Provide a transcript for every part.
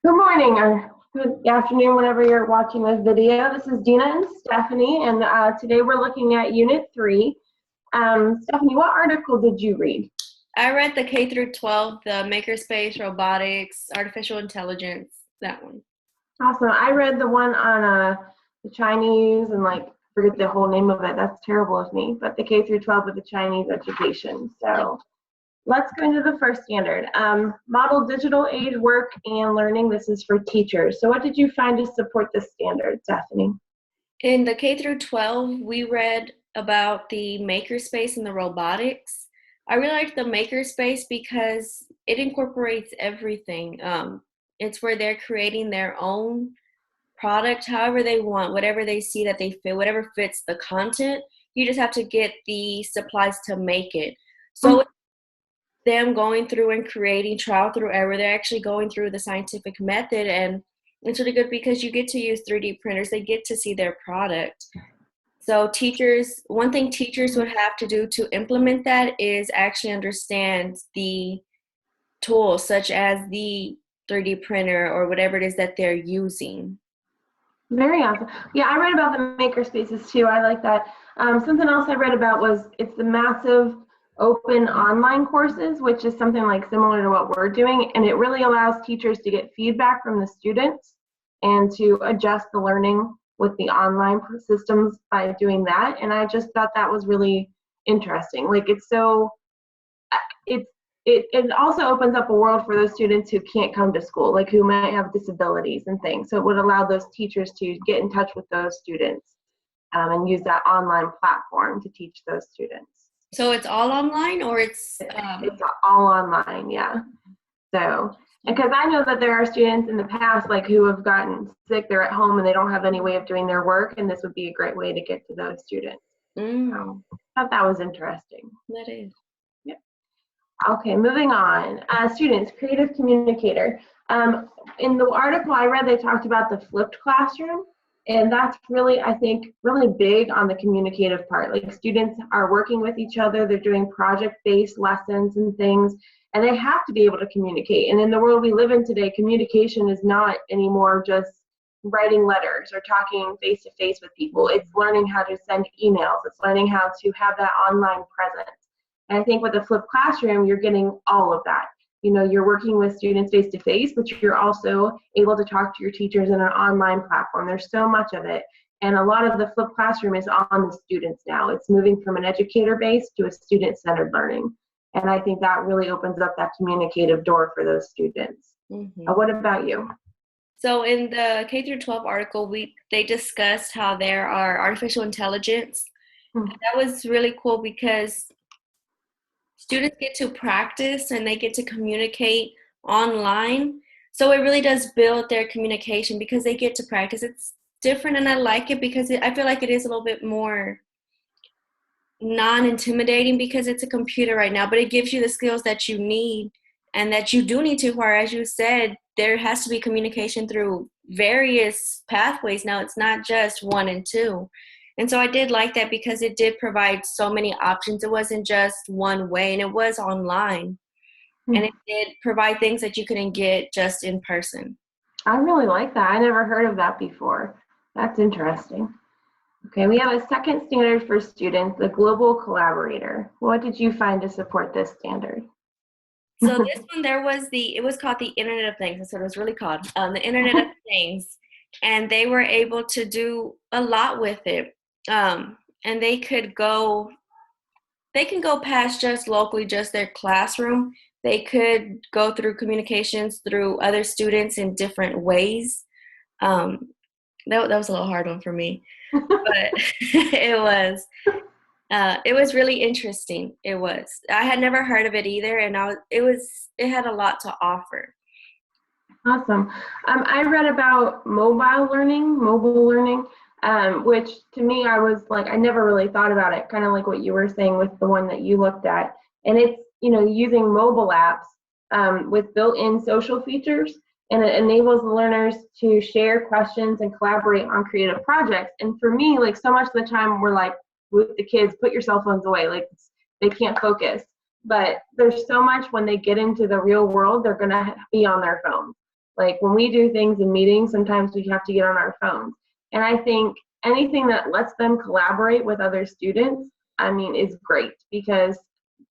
Good morning or good afternoon, whenever you're watching this video. This is Dina and Stephanie, and today we're looking at Unit 3. Stephanie, what article did you read? I read the K through 12, the makerspace, robotics, artificial intelligence, that one. Awesome. I read the one on the Chinese and forget the whole name of it. That's terrible of me. But the K through 12 with the Chinese education. So let's go into the first standard. Model digital age work and learning. This is for teachers. So what did you find to support this standard, Stephanie? In the K through 12, we read about the makerspace and the robotics. I really liked the makerspace because it incorporates everything. It's where they're creating their own product however they want, whatever they see that they fit, whatever fits the content. You just have to get the supplies to make it. So them going through and creating trial through error, they're actually going through the scientific method, and it's really good because you get to use 3D printers. They get to see their product. So one thing teachers would have to do to implement that is actually understand the tools such as the 3D printer or whatever it is that they're using. Very awesome. Yeah, I read about the maker spaces too. I like that. Something else I read about was it's the massive open online courses, which is something like similar to what we're doing, and it really allows teachers to get feedback from the students and to adjust the learning with the online systems by doing that. And I just thought that was really interesting. It also opens up a world for those students who can't come to school, like who might have disabilities and things. So it would allow those teachers to get in touch with those students and use that online platform to teach those students. So it's all online, or it's all online, yeah. So, because I know that there are students in the past who have gotten sick, they're at home and they don't have any way of doing their work, and this would be a great way to get to those students. So, I thought that was interesting. That is. Yeah. Okay, moving on. Students, creative communicator. In the article I read, they talked about the flipped classroom. And that's really, I think, really big on the communicative part. Like students are working with each other, they're doing project-based lessons and things, and they have to be able to communicate. And in the world we live in today, communication is not anymore just writing letters or talking face-to-face with people. It's learning how to send emails. It's learning how to have that online presence. And I think with a flipped classroom, you're getting all of that. You know, you're working with students face-to-face, but you're also able to talk to your teachers in an online platform. There's so much of it. And a lot of the flipped classroom is on the students now. It's moving from an educator base to a student-centered learning. And I think that really opens up that communicative door for those students. What about you? So in the K through 12 article, they discussed how there are artificial intelligence. That was really cool because students get to practice and they get to communicate online. So it really does build their communication because they get to practice. It's different, and I like it because I feel like it is a little bit more non-intimidating because it's a computer right now, but it gives you the skills that you need and that you do need to acquire. As you said, there has to be communication through various pathways now. It's not just 1 and 2. And so I did like that because it did provide so many options. It wasn't just one way, and it was online. And it did provide things that you couldn't get just in person. I really like that. I never heard of that before. That's interesting. Okay, we have a second standard for students, the global collaborator. What did you find to support this standard? So this one, it was called the Internet of Things. That's what it was really called, the Internet of Things. And they were able to do a lot with it. And they can go past just locally, just their classroom. They could go through communications through other students in different ways. That was a little hard one for me, but it was really interesting. It was. I had never heard of it either, and it had a lot to offer. Awesome. I read about mobile learning, which to me, I never really thought about it, kind of like what you were saying with the one that you looked at. And it's, using mobile apps with built-in social features, and it enables the learners to share questions and collaborate on creative projects. And for me, so much of the time we're with the kids, put your cell phones away, they can't focus. But there's so much when they get into the real world, they're gonna be on their phones. Like when we do things in meetings, sometimes we have to get on our phones. And I think anything that lets them collaborate with other students, I mean, is great, because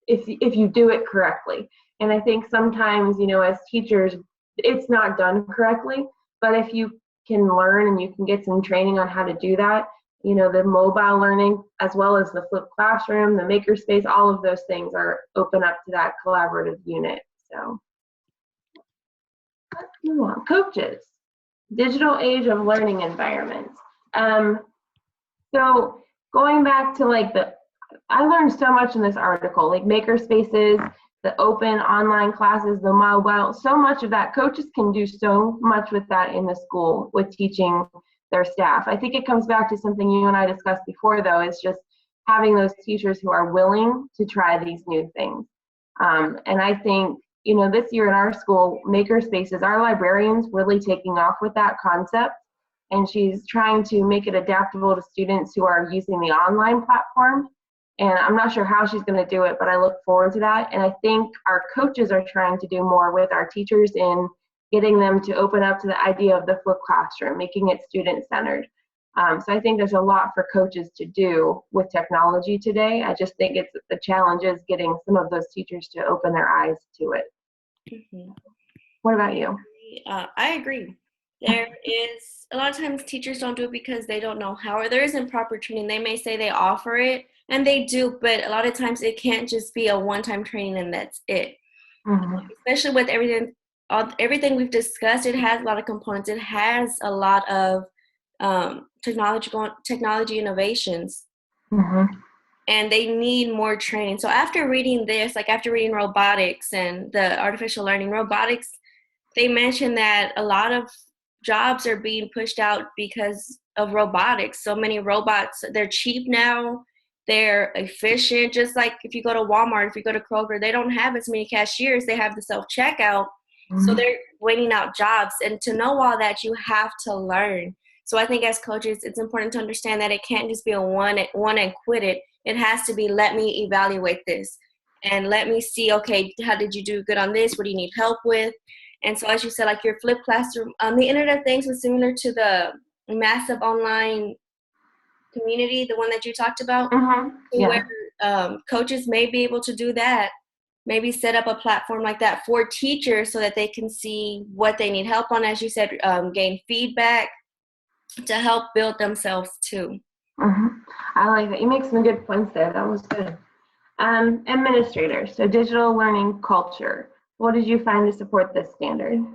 if you do it correctly. And I think sometimes, as teachers, it's not done correctly, but if you can learn and you can get some training on how to do that, the mobile learning, as well as the flipped classroom, the makerspace, all of those things are open up to that collaborative unit. So let's move on. Coaches, digital age of learning environments. So going back to I learned so much in this article, like makerspaces, the open online classes, the mobile, so much of that. Coaches can do so much with that in the school with teaching their staff. I think it comes back to something you and I discussed before, though, is just having those teachers who are willing to try these new things. And I think, this year in our school, makerspaces, our librarian's really taking off with that concept. And she's trying to make it adaptable to students who are using the online platform. And I'm not sure how she's going to do it, but I look forward to that. And I think our coaches are trying to do more with our teachers in getting them to open up to the idea of the flipped classroom, making it student-centered. So I think there's a lot for coaches to do with technology today. I just think the challenge is getting some of those teachers to open their eyes to it. Mm-hmm. What about you? I agree. There is a lot of times teachers don't do it because they don't know how, or there isn't proper training. They may say they offer it, and they do, but a lot of times it can't just be a one-time training and that's it. Mm-hmm. Especially with everything we've discussed, it has a lot of components. It has a lot of technology innovations. Mm-hmm. And they need more training. So after reading this, after reading robotics and the artificial learning robotics, they mentioned that a lot of jobs are being pushed out because of robotics. So many robots, they're cheap now, they're efficient. Just like if you go to Walmart, if you go to Kroger, they don't have as many cashiers, they have the self-checkout. Mm-hmm. So they're waiting out jobs. And to know all that, you have to learn. So I think as coaches, it's important to understand that it can't just be a one and quit it. It has to be, let me evaluate this and let me see, okay, how did you do good on this? What do you need help with? And so as you said, your flipped classroom, the Internet of Things was similar to the massive online community, the one that you talked about, where coaches may be able to do that, maybe set up a platform like that for teachers so that they can see what they need help on, as you said, gain feedback to help build themselves too. Mm-hmm. I like that. You make some good points there. That was good. Administrators, so digital learning culture. What did you find to support this standard?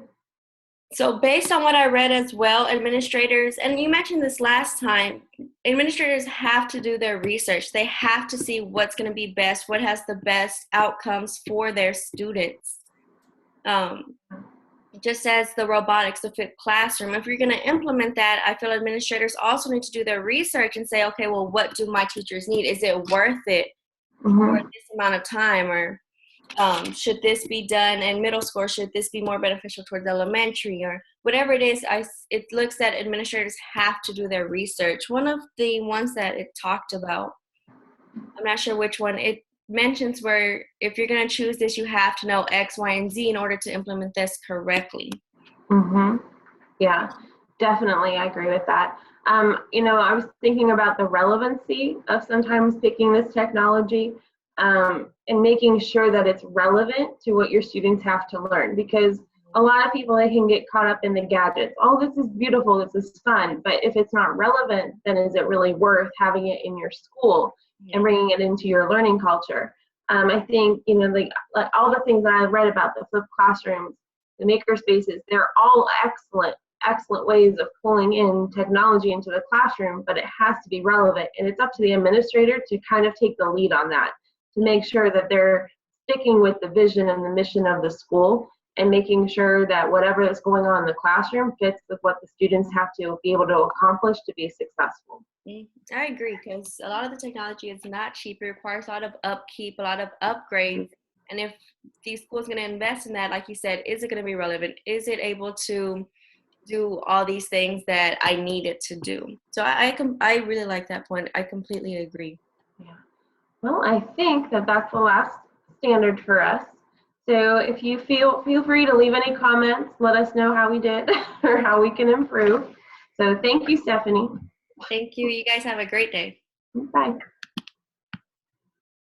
So based on what I read as well, administrators, and you mentioned this last time, administrators have to do their research. They have to see what's going to be best, what has the best outcomes for their students. Just as the robotics, the flipped classroom, if you're going to implement that, I feel administrators also need to do their research and say, okay, well, what do my teachers need? Is it worth it for this amount of time? Or should this be done in middle school? Should this be more beneficial towards elementary? Or whatever it is, it looks that administrators have to do their research. One of the ones that it talked about, I'm not sure which one, it mentions where if you're going to choose this, you have to know X, Y, and Z in order to implement this correctly. Mm-hmm. Yeah, definitely. I agree with that. I was thinking about the relevancy of sometimes picking this technology and making sure that it's relevant to what your students have to learn, because a lot of people, they can get caught up in the gadgets. Oh, this is beautiful, this is fun, but if it's not relevant, then is it really worth having it in your school and bringing it into your learning culture? I think, like all the things that I read about the flipped classrooms, the maker spaces, they're all excellent ways of pulling in technology into the classroom, but it has to be relevant. And it's up to the administrator to kind of take the lead on that, to make sure that they're sticking with the vision and the mission of the school and making sure that whatever is going on in the classroom fits with what the students have to be able to accomplish to be successful. I agree, because a lot of the technology is not cheap. It requires a lot of upkeep, a lot of upgrades. And if the school is going to invest in that, like you said, is it going to be relevant? Is it able to do all these things that I need it to do? So I really like that point. I completely agree. Yeah. Well, I think that that's the last standard for us. So if you feel free to leave any comments, let us know how we did or how we can improve. So thank you, Stephanie. Thank you. You guys have a great day. Bye.